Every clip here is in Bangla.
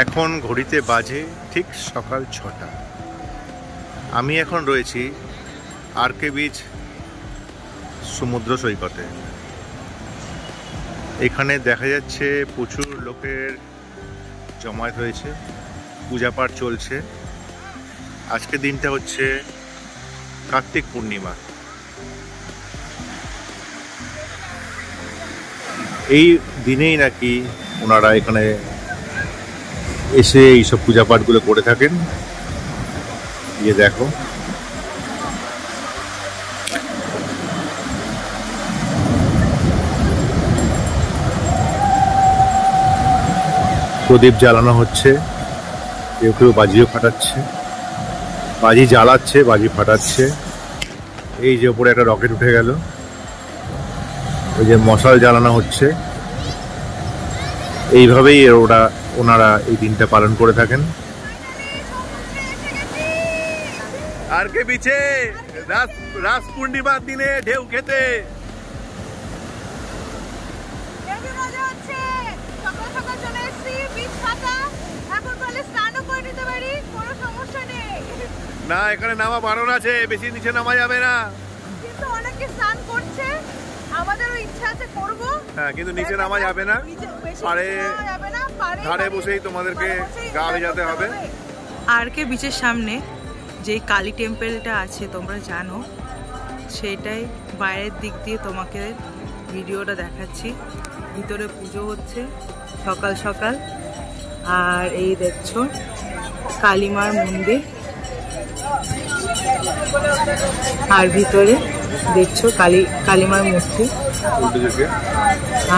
এখন ঘড়িতে বাজে ঠিক সকাল 6টা। আমি এখন রয়েছি আরকে বিচ সমুদ্র সৈকতে। এখানে দেখা যাচ্ছে প্রচুর লোকের জমায়েত হয়েছে, পূজা পাঠ চলছে। আজকের দিনটা হচ্ছে কার্তিক পূর্ণিমা। এই দিনেই নাকি ওনারা এখানে এসে এইসব পূজা পাঠগুলো করে থাকেন। গিয়ে দেখো, প্রদীপ জ্বালানো হচ্ছে, কেউ কেউ বাজিও ফাটাচ্ছে, বাজি জ্বালাচ্ছে, বাজি ফাটাচ্ছে। এই যে উপরে একটা রকেট উঠে গেল, ওই যে মশাল জ্বালানো হচ্ছে। এইভাবেই ওনারা এই দিনটা পালন করে থাকেন। আরকে বিচে রাস পূর্ণিমার দিনে ঢেউ খেতে না, এখানে নামা বারণ আছে, বেশি নিচে নামা যাবে না। কিন্তু অনেকে স্নান করছে, আমাদেরও ইচ্ছা আছে করব। হ্যাঁ, কিন্তু নিচে নামা যাবে না, ধারে বসেই তোমাদেরকে গা ভেজাতে হবে। আরকে বিচের সামনে যে কালী টেম্পলটা আছে তোমরা জানো, সেটাই বাইরের দিক দিয়ে তোমাকে ভিডিওটা দেখাচ্ছি। ভিতরে পুজো হচ্ছে সকাল সকাল। আর এই দেখছো কালীমার মন্দির, আর ভিতরে দেখছো কালীমার মূর্তি।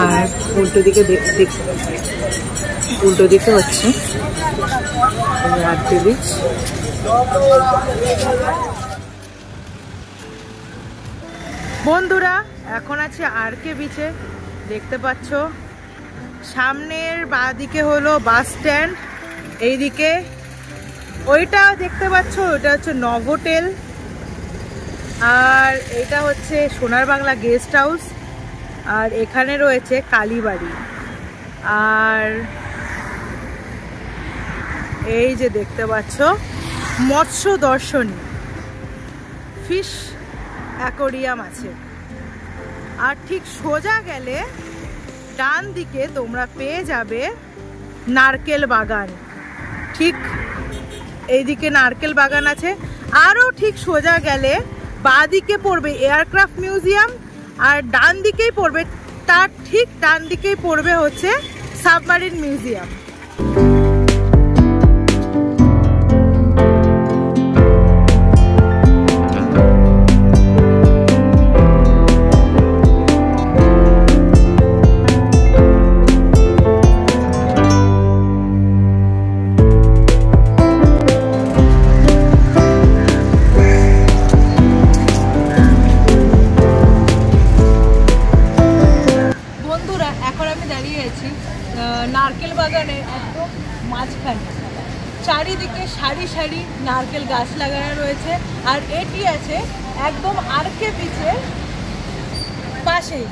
আর উল্টো দিকে হচ্ছে আরকে বিচ। বন্ধুরা, এখন আছে আরকে বিচে। দেখতে পাচ্ছ সামনের বাঁদিকে হলো বাস স্ট্যান্ড, এইদিকে ওইটা দেখতে পাচ্ছ, ওটা হচ্ছে নভোটেল, আর এটা হচ্ছে সোনার বাংলা গেস্ট হাউস, আর এখানে রয়েছে কালীবাড়ি। আর এই যে দেখতে পাচ্ছ মৎস্য দর্শনী, ফিশ অ্যাকোরিয়াম আছে। আর ঠিক সোজা গেলে ডান দিকে তোমরা পেয়ে যাবে নারকেল বাগান। ঠিক এইদিকে নারকেল বাগান আছে। আরও ঠিক সোজা গেলে বাঁদিকে পড়বে এয়ারক্রাফট মিউজিয়াম, আর ডান দিকেই পড়বে, তার ঠিক ডান দিকেই পড়বে হচ্ছে সাবমারিন মিউজিয়াম। নারকেল বাগানের একদম মাঝখানে, চারিদিকে সারি সারি নারকেল গাছ লাগানো রয়েছে। আর এটি আছে একদম আরকে বিচের পাশেই।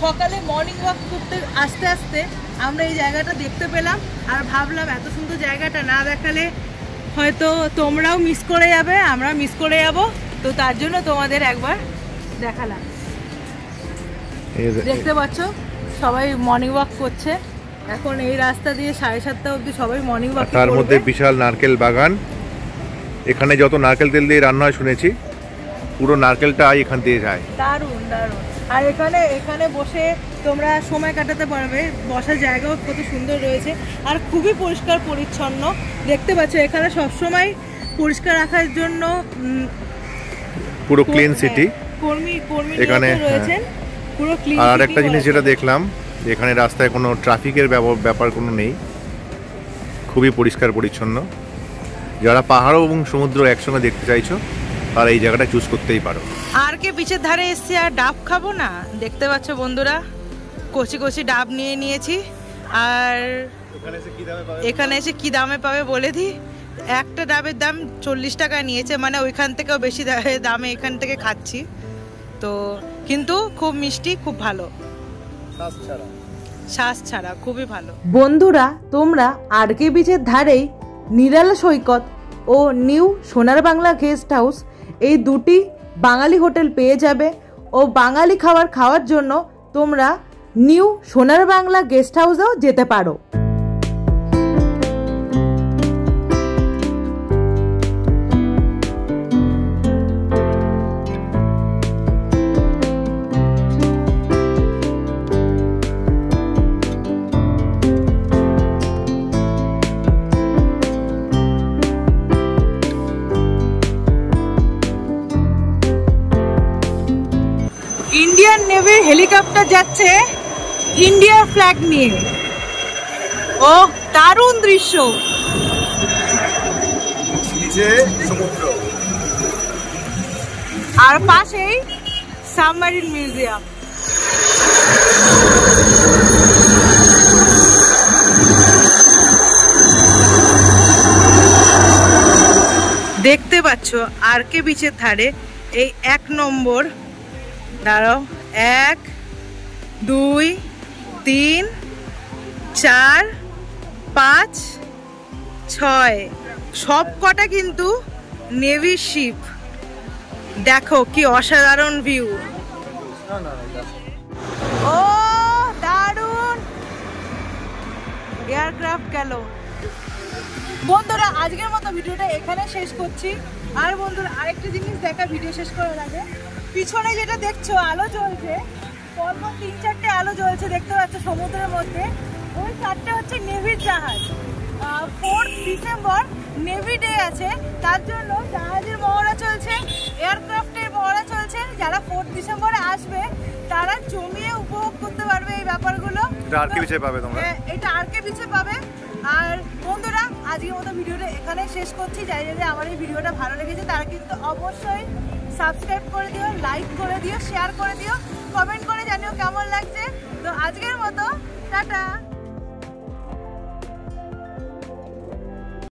সকালে মর্নিং ওয়াক করতে আস্তে আস্তে আমরা এই জায়গাটা দেখতে পেলাম, আর ভাবলাম এত সুন্দর জায়গাটা না দেখালে হয়তো তোমরাও মিস করে যাবে, আমরা মিস করে যাব, তো তার জন্য তোমাদের একবার দেখালাম। দেখতে পাচ্ছ সবাই মর্নিং ওয়াক করছে। এখন এই রাস্তা দিয়ে 7:30 অবধি সবাই মর্নিং ওয়াক। তার মধ্যে বিশাল নারকেল বাগান। এখানে যত নারকেল তেল দিয়ে রান্না হয় শুনেছি, পুরো নারকেলটা এখান দিয়ে যায়। দারুণ দারুণ। আর এখানে বসে তোমরা সময় কাটাতে পারবে, বসার জায়গাও কত সুন্দর রয়েছে, আর খুবই পরিষ্কার পরিচ্ছন্ন। দেখতে পাচ্ছ এখানে সবসময় পরিষ্কার রাখার জন্য পুরো ক্লিন সিটি কর্মী এখানে রয়েছেন, পুরো ক্লিন। আর একটা জিনিস যেটা দেখলাম, এখানে রাস্তায় কোনো ট্রাফিকের ব্যাপার কোনো নেই, খুবই পরিষ্কার পরিচ্ছন্ন। যারা পাহাড় এবং সমুদ্র একসঙ্গে দেখতে চাইছো তারা এই জায়গাটা চুজ করতেই পারো। আরকে বিচের ধারে এসছি, আর ডাব খাবো না? দেখতে পাচ্ছ বন্ধুরা, কচি কচি ডাব নিয়ে নিয়েছি। আর এখানে এসে কি দামে পাবে বলে দিই, একটা ডাবের দাম 40 টাকা নিয়েছে, মানে ওইখান থেকেও বেশি দামে এখান থেকে খাচ্ছি। তো কিন্তু খুব মিষ্টি, খুব ভালো। শ্বাস ছাড়া, খুবই ভালো। বন্ধুরা, তোমরা আরকে বিচের ধারেই নিরালা সৈকত ও নিউ সোনার বাংলা গেস্ট হাউস এই দুটি বাঙালি হোটেল পেয়ে যাবে। ও বাঙালি খাবার খাওয়ার জন্য তোমরা নিউ সোনার বাংলা গেস্ট হাউসেও যেতে পারো। ইন্ডিয়ান নেভির হেলিকপ্টার যাচ্ছে ইন্ডিয়ার ফ্ল্যাগ নিয়ে। ও দারুণ দৃশ্য, সমুদ্র আর পাশেই সাবমারিন মিউজিয়াম। দেখতে পাচ্ছ আরকে বিচের ধারে এই 1 নম্বর, দাঁড়াও, 1 2 3 4 5 6 সব কটা কিন্তু নেভি শিপ। দেখো কি অসাধারণ ভিউ। ও দারুণ এয়ারক্রাফট গেল। বন্ধুরা, আজকের মতো ভিডিওটা এখানে শেষ করছি। আর বন্ধুরা, আরেকটা জিনিস দেখা ভিডিও শেষ করার আগে, পিছনে যেটা দেখছো আলো জ্বলছে, পরপর 3-4টে আলো জ্বলছে দেখতে পাচ্ছ সমুদ্রের মধ্যে। ওই 4টে হচ্ছে নেভির জাহাজ। 4 ডিসেম্বর নেভি ডে আছে, তার জন্য জাহাজের মহড়া চলছে, এয়ারক্রাফটের মহড়া চলছে। যারা 4 ডিসেম্বরে আসবে তারা জমিয়ে উপভোগ করতে পারবে এই ব্যাপারগুলো। এটা আরকে বিচে পাবে তোমরা, এটা আরকে বিচে পাবে। আর বন্ধুরা, আজকের মতো ভিডিওটা এখানে শেষ করছি। যাই যদি আমার এই ভিডিওটা ভালো লেগেছে তারা কিন্তু অবশ্যই সাবস্ক্রাইব করে দিও, লাইক করে দিও, শেয়ার করে দিও, কমেন্ট করে জানিও কেমন লাগছে। তো আজকের মতো টাটা।